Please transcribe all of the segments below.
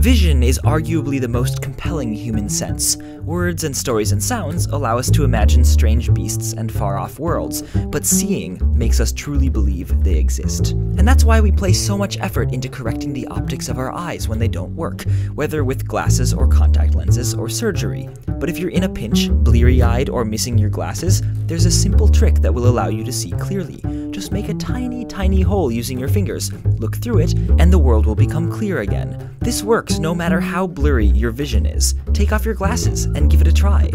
Vision is arguably the most compelling human sense. Words and stories and sounds allow us to imagine strange beasts and far-off worlds, but seeing makes us truly believe they exist. And that's why we place so much effort into correcting the optics of our eyes when they don't work, whether with glasses or contact lenses or surgery. But if you're in a pinch, bleary-eyed, or missing your glasses, there's a simple trick that will allow you to see clearly. Just make a tiny, tiny hole using your fingers, look through it, and the world will become clear again. This works no matter how blurry your vision is. Take off your glasses and give it a try.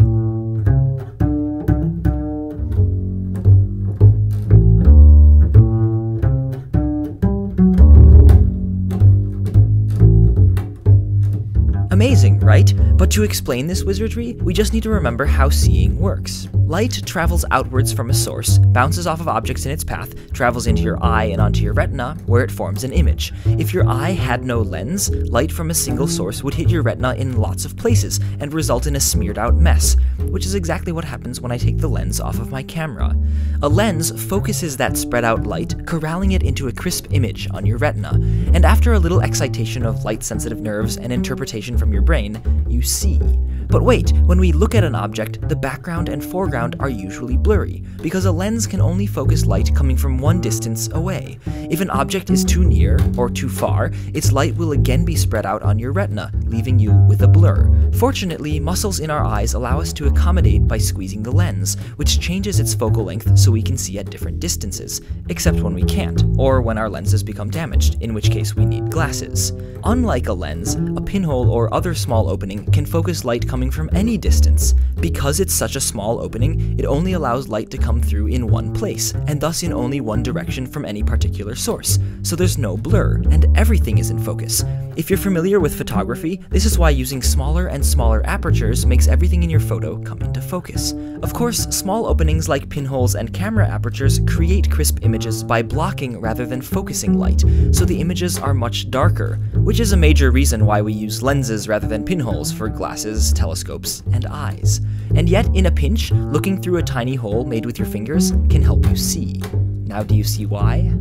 Amazing, right? But to explain this wizardry, we just need to remember how seeing works. Light travels outwards from a source, bounces off of objects in its path, travels into your eye and onto your retina, where it forms an image. If your eye had no lens, light from a single source would hit your retina in lots of places and result in a smeared out mess, which is exactly what happens when I take the lens off of my camera. A lens focuses that spread out light, corralling it into a crisp image on your retina, and after a little excitation of light-sensitive nerves and interpretation from your brain, you see. But wait, when we look at an object, the background and foreground are usually blurry, because a lens can only focus light coming from one distance away. If an object is too near or too far, its light will again be spread out on your retina, leaving you with a blur. Fortunately, muscles in our eyes allow us to accommodate by squeezing the lens, which changes its focal length so we can see at different distances, except when we can't, or when our lenses become damaged, in which case we need glasses. Unlike a lens, a pinhole or other small opening can focus light coming from any distance. Because it's such a small opening, it only allows light to come through in one place, and thus in only one direction from any particular source, so there's no blur, and everything is in focus. If you're familiar with photography, this is why using smaller and smaller apertures makes everything in your photo come into focus. Of course, small openings like pinholes and camera apertures create crisp images by blocking rather than focusing light, so the images are much darker, which is a major reason why we use lenses rather than pinholes for glasses, telescopes, and eyes. And yet, in a pinch, looking through a tiny hole made with your fingers can help you see. Now do you see why?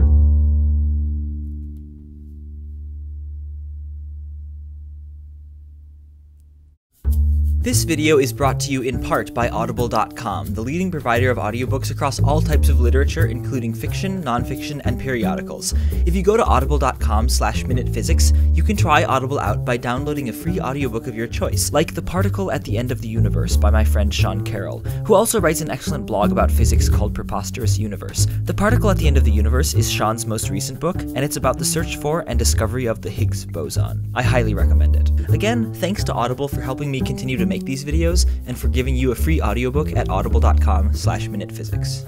This video is brought to you in part by Audible.com, the leading provider of audiobooks across all types of literature, including fiction, nonfiction, and periodicals. If you go to audible.com/minutephysics, you can try Audible out by downloading a free audiobook of your choice, like The Particle at the End of the Universe by my friend Sean Carroll, who also writes an excellent blog about physics called Preposterous Universe. The Particle at the End of the Universe is Sean's most recent book, and it's about the search for and discovery of the Higgs boson. I highly recommend it. Again, thanks to Audible for helping me continue to make these videos, and for giving you a free audiobook at audible.com/minutephysics.